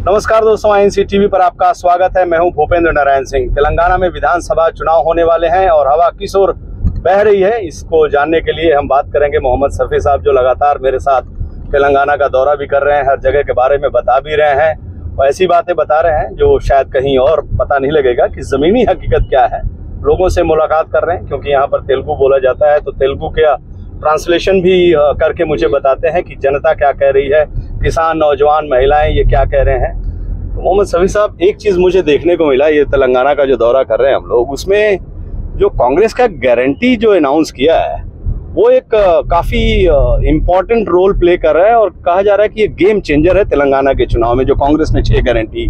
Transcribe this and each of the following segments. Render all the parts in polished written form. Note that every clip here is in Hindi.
नमस्कार दोस्तों, आईएनसी टीवी पर आपका स्वागत है। मैं हूं भूपेंद्र नारायण सिंह। तेलंगाना में विधानसभा चुनाव होने वाले हैं और हवा किस ओर बह रही है, इसको जानने के लिए हम बात करेंगे मोहम्मद शफी साहब, जो लगातार मेरे साथ तेलंगाना का दौरा भी कर रहे हैं, हर जगह के बारे में बता भी रहे हैं और ऐसी बातें बता रहे हैं जो शायद कहीं और पता नहीं लगेगा कि ज़मीनी हकीकत क्या है। लोगों से मुलाकात कर रहे हैं क्योंकि यहाँ पर तेलुगु बोला जाता है, तो तेलुगु का ट्रांसलेशन भी करके मुझे बताते हैं कि जनता क्या कह रही है, किसान, नौजवान, महिलाएं ये क्या कह रहे हैं। तो मोहम्मद शफी साहब, एक चीज़ मुझे देखने को मिला, ये तेलंगाना का जो दौरा कर रहे हैं हम लोग, उसमें जो कांग्रेस का गारंटी जो अनाउंस किया है वो एक काफ़ी इम्पोर्टेंट रोल प्ले कर रहा है और कहा जा रहा है कि ये गेम चेंजर है तेलंगाना के चुनाव में, जो कांग्रेस ने 6 गारंटी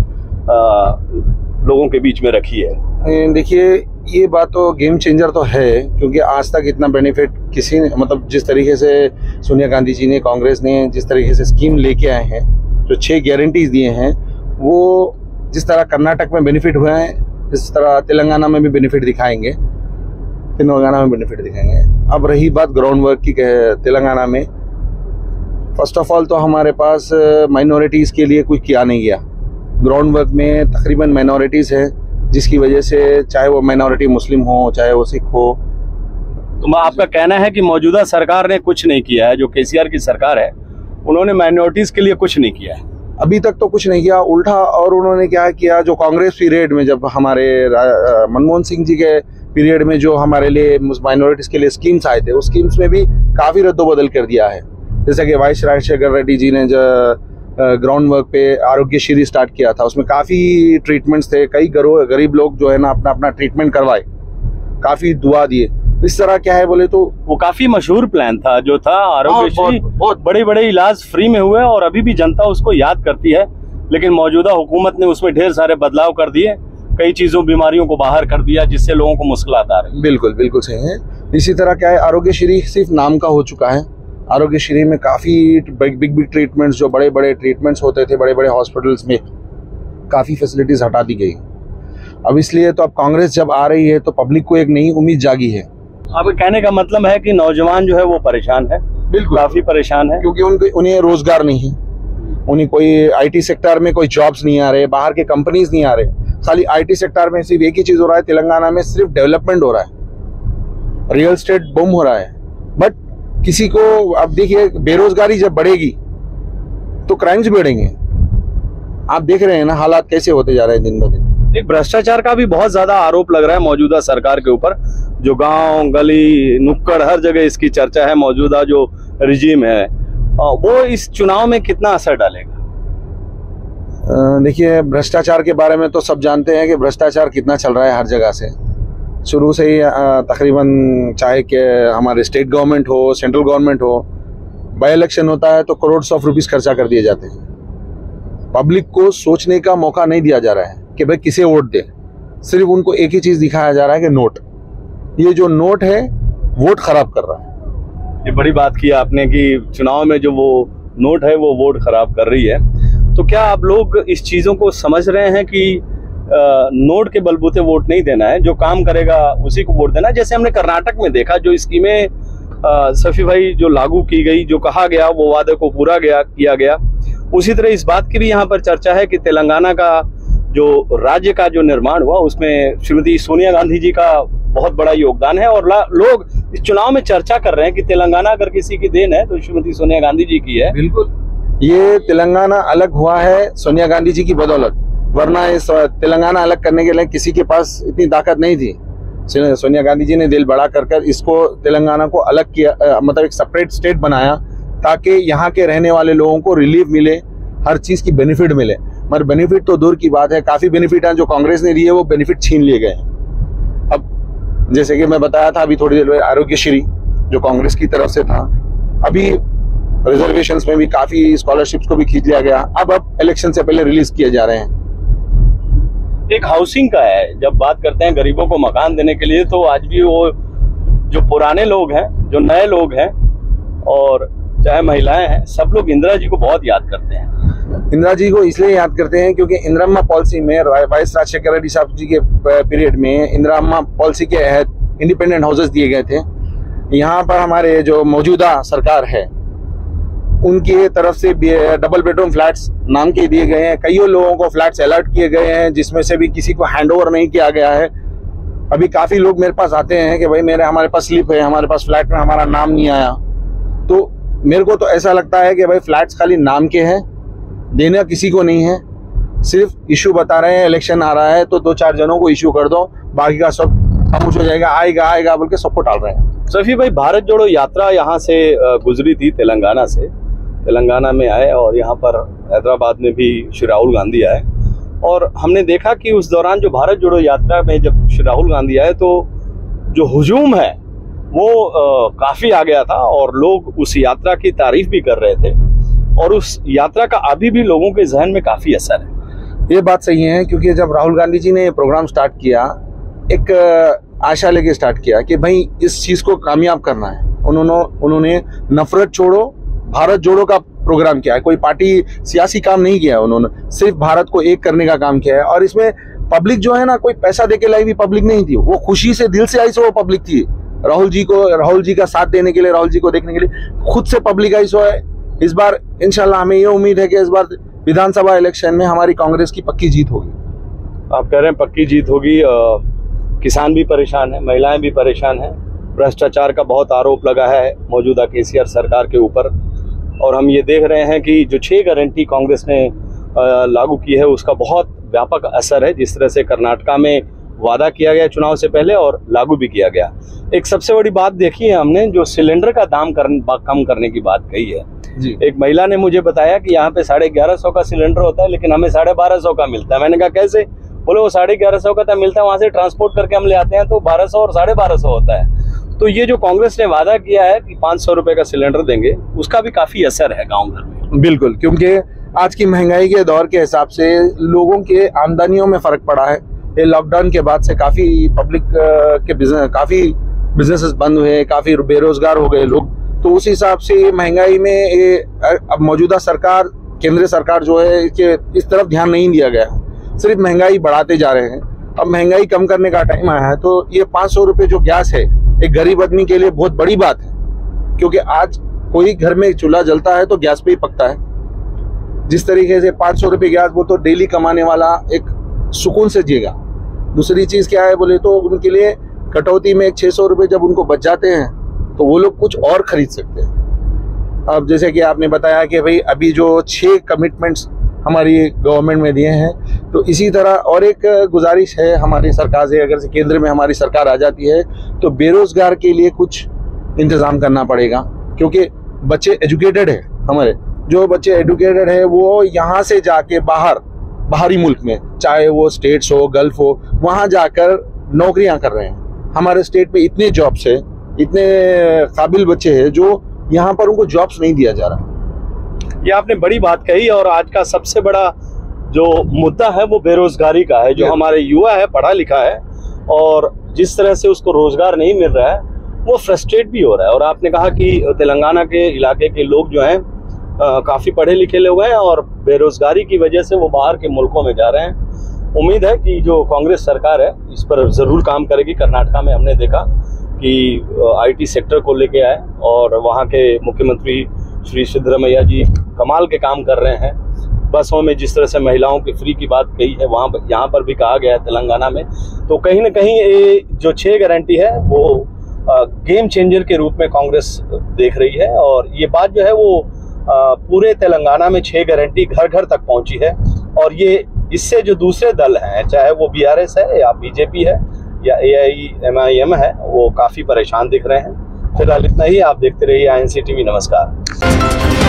लोगों के बीच में रखी है। देखिए, ये बात तो गेम चेंजर तो है, क्योंकि आज तक इतना बेनिफिट किसी ने, मतलब जिस तरीके से सोनिया गांधी जी ने, कांग्रेस ने जिस तरीके से स्कीम लेके आए हैं, जो 6 गारंटीज दिए हैं, वो जिस तरह कर्नाटक में बेनिफिट हुए हैं, इस तरह तेलंगाना में भी बेनिफिट दिखाएंगे, तेलंगाना में बेनिफिट दिखाएंगे। अब रही बात ग्राउंड वर्क की, तेलंगाना में फर्स्ट ऑफ ऑल तो हमारे पास माइनॉरिटीज़ के लिए कुछ किया नहीं गया। ग्राउंड वर्क में तकरीबन माइनॉरिटीज़ हैं, जिसकी वजह से चाहे वो माइनॉरिटी मुस्लिम हो, चाहे वो सिख हो। तो आपका कहना है कि मौजूदा सरकार ने कुछ नहीं किया है, जो केसीआर की सरकार है उन्होंने माइनॉरिटीज़ के लिए कुछ नहीं किया है अभी तक, तो कुछ नहीं किया, उल्टा। और उन्होंने क्या किया, जो कांग्रेस पीरियड में, जब हमारे मनमोहन सिंह जी के पीरियड में जो हमारे लिए माइनॉरिटीज़ के लिए स्कीम्स आए थे, उस स्कीम्स में भी काफ़ी रद्दोबदल कर दिया है। जैसे कि वाइस राजशेखर रेड्डी जी ने जो ग्राउंड वर्क पे आरोग्यश्री स्टार्ट किया था, उसमें काफ़ी ट्रीटमेंट्स थे, कई गरीब लोग जो है ना अपना ट्रीटमेंट करवाए, काफ़ी दुआ दिए। इस तरह क्या है बोले तो वो काफी मशहूर प्लान था जो था आरोग्यश्री, बहुत बड़े इलाज फ्री में हुए और अभी भी जनता उसको याद करती है। लेकिन मौजूदा हुकूमत ने उसमें ढेर सारे बदलाव कर दिए, कई चीजों, बीमारियों को बाहर कर दिया, जिससे लोगों को मुश्किलात आ रही है। बिल्कुल सही है। इसी तरह क्या है, आरोग्यश्री सिर्फ नाम का हो चुका है। आरोग्यश्री में काफी बिग ट्रीटमेंट्स, जो बड़े ट्रीटमेंट्स होते थे बड़े हॉस्पिटल्स में, काफी फैसिलिटीज हटा दी गई। अब इसलिए तो अब कांग्रेस जब आ रही है तो पब्लिक को एक नई उम्मीद जागी है। आपके कहने का मतलब है कि नौजवान जो है वो परेशान है, बिल्कुल काफी परेशान है, क्योंकि उन्हें रोजगार नहीं है, उन्हें कोई आईटी सेक्टर में कोई जॉब्स नहीं आ रहे, बाहर के कंपनीज नहीं आ रहे। खाली आईटी सेक्टर में सिर्फ एक ही चीज हो रहा है, तेलंगाना में सिर्फ डेवलपमेंट हो रहा है, रियल एस्टेट बूम हो रहा है। बट किसी को, अब देखिए, बेरोजगारी जब बढ़ेगी तो क्राइम्स बढ़ेंगे। आप देख रहे हैं ना हालात कैसे होते जा रहे हैं दिन ब दिन। एक भ्रष्टाचार का भी बहुत ज्यादा आरोप लग रहा है मौजूदा सरकार के ऊपर, जो गांव, गली, नुक्कड़, हर जगह इसकी चर्चा है। मौजूदा जो रिजीम है वो इस चुनाव में कितना असर डालेगा? देखिए, भ्रष्टाचार के बारे में तो सब जानते हैं कि भ्रष्टाचार कितना चल रहा है हर जगह से, शुरू से ही। तकरीबन चाहे कि हमारे स्टेट गवर्नमेंट हो, सेंट्रल गवर्नमेंट हो, बाई इलेक्शन होता है तो करोड़ ऑफ रुपीस खर्चा कर दिए जाते हैं। पब्लिक को सोचने का मौका नहीं दिया जा रहा है कि भाई किसे वोट दे। सिर्फ उनको एक ही चीज दिखाया जा रहा है कि नोट, ये जो नोट है वोट खराब कर रहा है। ये बड़ी बात की आपने कि चुनाव में जो वो नोट है वो वोट खराब कर रही है। तो क्या आप लोग इस चीजों को समझ रहे हैं कि नोट के बलबूते वोट नहीं देना है, जो काम करेगा उसी को वोट देना है? जैसे हमने कर्नाटक में देखा, जो स्कीमें शफी भाई जो लागू की गई, जो कहा गया वो वादे को पूरा किया गया, उसी तरह इस बात की भी यहाँ पर चर्चा है कि तेलंगाना का जो राज्य का जो निर्माण हुआ उसमें श्रीमती सोनिया गांधी जी का बहुत बड़ा योगदान है। और लोग इस चुनाव में चर्चा कर रहे हैं कि तेलंगाना अगर किसी की देन है तो श्रीमती सोनिया गांधी जी की है। बिल्कुल, ये तेलंगाना अलग हुआ है सोनिया गांधी जी की बदौलत, वरना इस तेलंगाना अलग करने के लिए किसी के पास इतनी ताकत नहीं थी। सोनिया गांधी जी ने दिल बड़ा कर इसको, तेलंगाना को अलग किया, मतलब एक सेपरेट स्टेट बनाया, ताकि यहाँ के रहने वाले लोगों को रिलीफ मिले, हर चीज की बेनिफिट मिले। मगर बेनिफिट तो दूर की बात है, काफी बेनिफिट हैं जो कांग्रेस ने दिए, वो बेनिफिट छीन लिए गए हैं। अब जैसे कि मैं बताया था अभी थोड़ी देर पहले, आरोग्यश्री जो कांग्रेस की तरफ से था, अभी रिजर्वेशंस में भी काफी स्कॉलरशिप्स को भी खींच लिया गया, अब इलेक्शन से पहले रिलीज किए जा रहे हैं। एक हाउसिंग का है, जब बात करते हैं गरीबों को मकान देने के लिए, तो आज भी वो जो पुराने लोग हैं, जो नए लोग हैं और चाहे महिलाएं हैं, सब लोग इंदिरा जी को बहुत याद करते हैं। इंदिरा जी को इसलिए याद करते हैं क्योंकि इंदिरा पॉलिसी में, वाइस राजशेखर रेड्डी साहब जी के पीरियड में इंदिरा पॉलिसी के तहत इंडिपेंडेंट हाउसेस दिए गए थे। यहाँ पर हमारे जो मौजूदा सरकार है उनकी तरफ से डबल बेडरूम फ्लैट्स नाम के दिए गए हैं। कईयों लोगों को फ्लैट्स अलॉट किए गए हैं, जिसमें से भी किसी को हैंडओवर नहीं किया गया है। अभी काफी लोग मेरे पास आते हैं कि भाई हमारे पास स्लिप है, हमारे पास फ्लैट में हमारा नाम नहीं आया। तो मेरे को तो ऐसा लगता है कि भाई फ्लैट्स खाली नाम के हैं, देना किसी को नहीं है। सिर्फ इशू बता रहे हैं, इलेक्शन आ रहा है तो 2-4 जनों को इशू कर दो, बाकी का सब खामोश हो जाएगा, आएगा आएगा बोल के सबको टाल रहे हैं। सफी भाई, भारत जोड़ो यात्रा यहाँ से गुजरी थी तेलंगाना से, तेलंगाना में आए और यहाँ पर हैदराबाद में भी श्री राहुल गांधी आए। और हमने देखा कि उस दौरान जो भारत जोड़ो यात्रा में जब श्री राहुल गांधी आए तो जो हुजूम है वो काफी आ गया था और लोग उस यात्रा की तारीफ भी कर रहे थे और उस यात्रा का अभी भी लोगों के जहन में काफी असर है। ये बात सही है, क्योंकि जब राहुल गांधी जी ने ये प्रोग्राम स्टार्ट किया, एक आशा लेके स्टार्ट किया कि भाई इस चीज को कामयाब करना है। उन्होंने नफरत छोड़ो भारत जोड़ो का प्रोग्राम किया है। कोई पार्टी सियासी काम नहीं किया, उन्होंने सिर्फ भारत को एक करने का काम किया है। और इसमें पब्लिक जो है ना, कोई पैसा देके लाई हुई पब्लिक नहीं थी, वो खुशी से दिल से आई सो वो पब्लिक थी। राहुल जी का साथ देने के लिए, राहुल जी को देखने के लिए खुद से पब्लिक आई सो है। इस बार इंशाल्लाह हमें ये उम्मीद है कि इस बार विधानसभा इलेक्शन में हमारी कांग्रेस की पक्की जीत होगी। आप कह रहे हैं पक्की जीत होगी। किसान भी परेशान है, महिलाएं भी परेशान हैं, भ्रष्टाचार का बहुत आरोप लगा है मौजूदा केसीआर सरकार के ऊपर। और हम ये देख रहे हैं कि जो 6 गारंटी कांग्रेस ने लागू की है उसका बहुत व्यापक असर है। जिस तरह से कर्नाटका में वादा किया गया चुनाव से पहले और लागू भी किया गया। एक सबसे बड़ी बात देखी है हमने, जो सिलेंडर का दाम कम करने की बात कही है जी। एक महिला ने मुझे बताया कि यहाँ पे 1150 का सिलेंडर होता है लेकिन हमें 1250 का मिलता है। मैंने कहा कैसे? बोले वो 1150 का तो मिलता है, वहां से ट्रांसपोर्ट करके हम ले आते हैं तो 1200 और 1250 होता है। तो ये जो कांग्रेस ने वादा किया है कि 500 रुपए का सिलेंडर देंगे, उसका भी काफी असर है गाँव घर में। बिल्कुल, क्योंकि आज की महंगाई के दौर के हिसाब से लोगों के आमदनियों में फर्क पड़ा है। ये लॉकडाउन के बाद से काफी पब्लिक के बिजनेसेस बंद हुए, काफी बेरोजगार हो गए लोग। तो उस हिसाब से महंगाई में ये अब मौजूदा सरकार, केंद्र सरकार जो है, इस तरफ ध्यान नहीं दिया गया, सिर्फ महंगाई बढ़ाते जा रहे हैं। अब महंगाई कम करने का टाइम आया है, तो ये 500 रुपए जो गैस है एक गरीब आदमी के लिए बहुत बड़ी बात है, क्योंकि आज कोई घर में चूल्हा जलता है तो गैस पे ही पकता है। जिस तरीके से 500 रुपए गैस, वो तो डेली कमाने वाला एक सुकून से जिएगा। दूसरी चीज क्या है बोले तो उनके लिए कटौती में 600 रुपए जब उनको बच जाते हैं तो वो लोग कुछ और खरीद सकते हैं। अब जैसे कि आपने बताया कि भाई अभी जो 6 कमिटमेंट्स हमारी गवर्नमेंट में दिए हैं, तो इसी तरह और एक गुजारिश है हमारी सरकार से, अगर से केंद्र में हमारी सरकार आ जाती है तो बेरोजगार के लिए कुछ इंतजाम करना पड़ेगा। क्योंकि बच्चे एजुकेटेड है, हमारे जो बच्चे एजुकेटेड है वो यहाँ से जाके बाहरी मुल्क में, चाहे वो स्टेट्स हो, गल्फ हो, वहाँ जाकर नौकरियां कर रहे हैं। हमारे स्टेट में इतने जॉब्स है, इतने काबिल बच्चे हैं जो यहाँ पर उनको जॉब्स नहीं दिया जा रहा। ये आपने बड़ी बात कही। और आज का सबसे बड़ा जो मुद्दा है वो बेरोजगारी का है। जो हमारे युवा है, पढ़ा लिखा है, और जिस तरह से उसको रोजगार नहीं मिल रहा है वो फ्रस्ट्रेट भी हो रहा है। और आपने कहा कि तेलंगाना के इलाके के लोग जो हैं काफी पढ़े लिखे लोग हैं और बेरोजगारी की वजह से वो बाहर के मुल्कों में जा रहे हैं। उम्मीद है कि जो कांग्रेस सरकार है इस पर जरूर काम करेगी। कर्नाटका में हमने देखा कि आईटी सेक्टर को लेके आए और वहाँ के मुख्यमंत्री श्री सिद्धरामैया जी कमाल के काम कर रहे हैं। बसों में जिस तरह से महिलाओं की फ्री की बात कही है, वहाँ यहाँ पर भी कहा गया है तेलंगाना में। तो कहीं ना कहीं ये जो 6 गारंटी है वो गेम चेंजर के रूप में कांग्रेस देख रही है। और ये बात जो है वो पूरे तेलंगाना में 6 गारंटी घर घर तक पहुंची है। और ये इससे जो दूसरे दल हैं, चाहे वो BRS है या बीजेपी है या AIMIM है, वो काफी परेशान दिख रहे हैं। फिलहाल इतना ही। आप देखते रहिए INC TV। नमस्कार।